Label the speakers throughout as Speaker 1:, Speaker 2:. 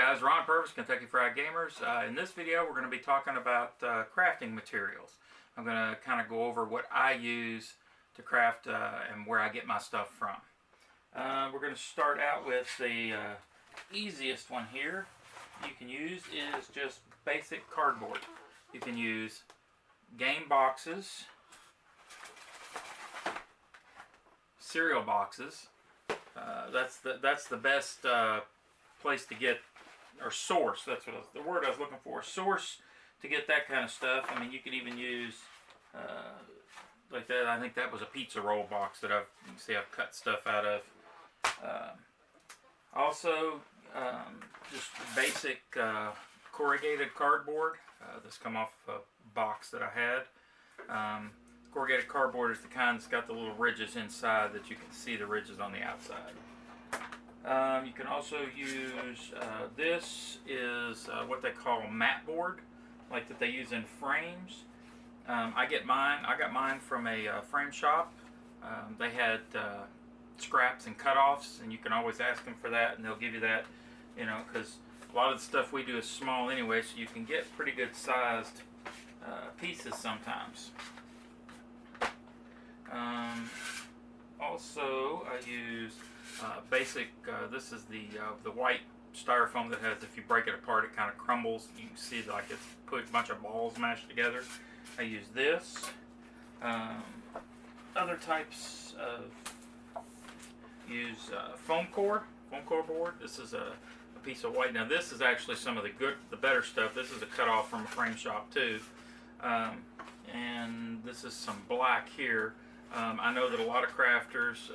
Speaker 1: guys, Ron Purvis, Kentucky Fried Gamers. In this video we're going to be talking about crafting materials. I'm going to kind of go over what I use to craft and where I get my stuff from. We're going to start out with the easiest one here you can use is just basic cardboard. You can use game boxes, cereal boxes. That's the best place to get, or source, that's what the word I was looking for, source to get that kind of stuff. I mean, you could even use like that. I think that was a pizza roll box that I've cut stuff out of. Also just basic corrugated cardboard. This come off a box that I had. Corrugated cardboard is the kind that's got the little ridges inside that you can see the ridges on the outside. You can also use, this is what they call mat board, like that they use in frames. I got mine from a frame shop. They had scraps and cutoffs, and you can always ask them for that, and they'll give you that, you know, because a lot of the stuff we do is small anyway, so you can get pretty good sized pieces sometimes. Also, I use basic, this is the white styrofoam that has, if you break it apart, it kind of crumbles. You can see like it's put a bunch of balls mashed together. I use this. Other types of, use foam core board. This is a piece of white. Now this is actually some of the better stuff. This is a cut off from a frame shop too. And this is some black here. I know that a lot of crafters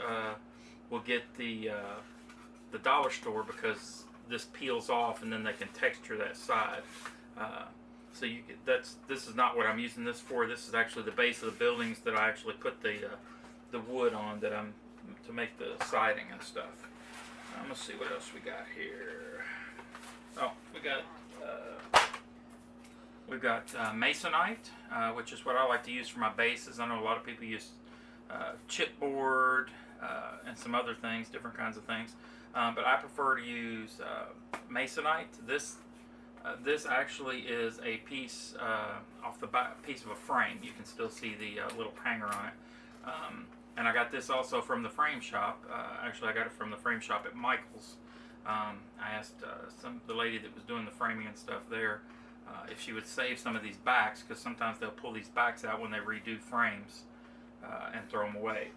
Speaker 1: will get the dollar store because this peels off and then they can texture that side. So you get, this is not what I'm using this for. This is actually the base of the buildings that I actually put the wood on that I'm to make the siding and stuff. Let's see what else we got here. Oh, we've got masonite, which is what I like to use for my bases. I know a lot of people use chipboard and some other things, different kinds of things, but I prefer to use masonite. This actually is a piece off the back, piece of a frame. You can still see the little hanger on it, and I got this also from the frame shop. Actually, I got it from the frame shop at Michael's. I asked the lady that was doing the framing and stuff there if she would save some of these backs, because sometimes they'll pull these backs out when they redo frames and throw them away.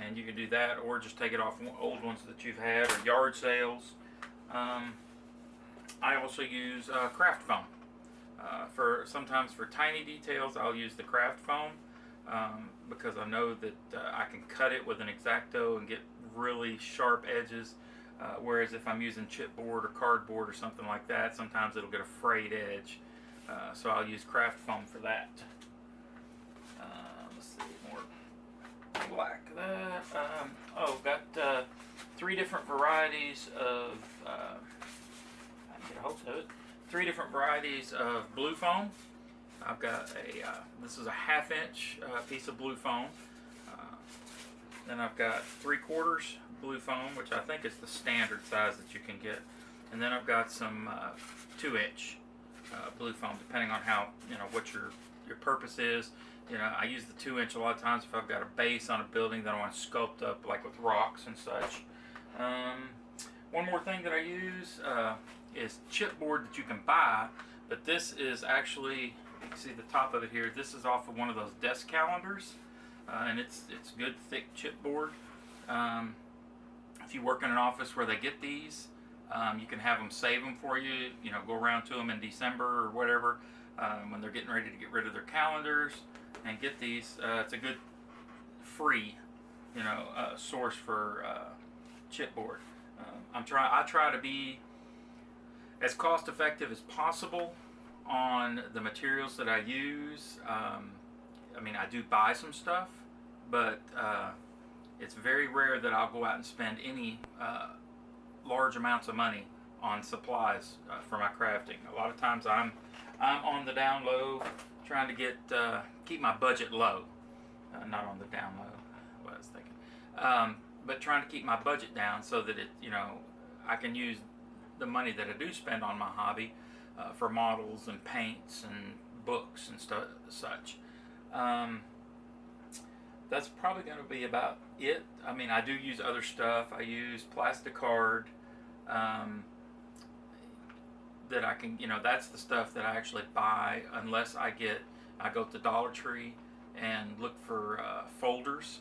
Speaker 1: And you can do that, or just take it off old ones that you've had, or yard sales. I also use craft foam. Sometimes for tiny details, I'll use the craft foam because I know that I can cut it with an X-Acto and get really sharp edges. Whereas if I'm using chipboard or cardboard or something like that, sometimes it'll get a frayed edge. So I'll use craft foam for that. Let's see, more black. Got 3 different varieties of, I can get a hold of it, 3 different varieties of blue foam. I've got this is a 1/2 inch piece of blue foam. Then I've got 3/4 blue foam, which I think is the standard size that you can get. And then I've got some 2 inch blue foam, depending on how, you know, what your purpose is. You know, I use the 2 inch a lot of times if I've got a base on a building that I want to sculpt up, like with rocks and such. One more thing that I use is chipboard that you can buy, but this is actually, you can see the top of it here, this is off of one of those desk calendars, and it's good thick chipboard. If you work in an office where they get these, you can have them save them for you, you know, go around to them in December or whatever, when they're getting ready to get rid of their calendars, and get these. It's a good free, you know, source for chipboard. I try to be as cost effective as possible on the materials that I use. I mean, I do buy some stuff, but it's very rare that I'll go out and spend any large amounts of money on supplies for my crafting. A lot of times I'm on the down low, trying to get keep my budget low. Not on the down low, what I was thinking. But trying to keep my budget down so that it, you know, I can use the money that I do spend on my hobby for models and paints and books and such. That's probably going to be about it. I mean, I do use other stuff. I use plastic card that I can, that's the stuff that I actually buy unless I go to Dollar Tree and look for folders,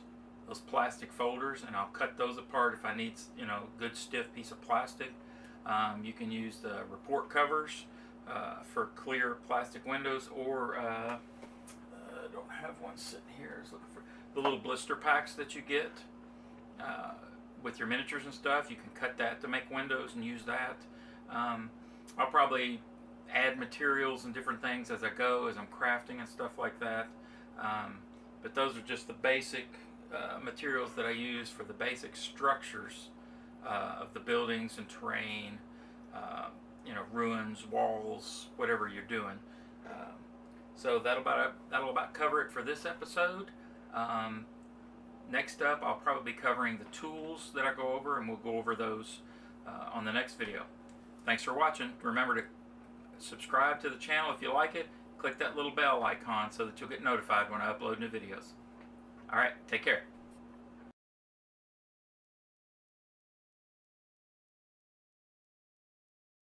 Speaker 1: those plastic folders, and I'll cut those apart if I need, good stiff piece of plastic. You can use the report covers for clear plastic windows, or I don't have one sitting here. I was looking for the little blister packs that you get with your miniatures and stuff. You can cut that to make windows and use that. I'll probably add materials and different things as I go, as I'm crafting and stuff like that. But those are just the basic materials that I use for the basic structures of the buildings and terrain, ruins, walls, whatever you're doing. So that'll about cover it for this episode. Next up, I'll probably be covering the tools that I go over, and we'll go over those on the next video. Thanks for watching. Remember to subscribe to the channel if you like it. Click that little bell icon so that you'll get notified when I upload new videos. Alright, take care.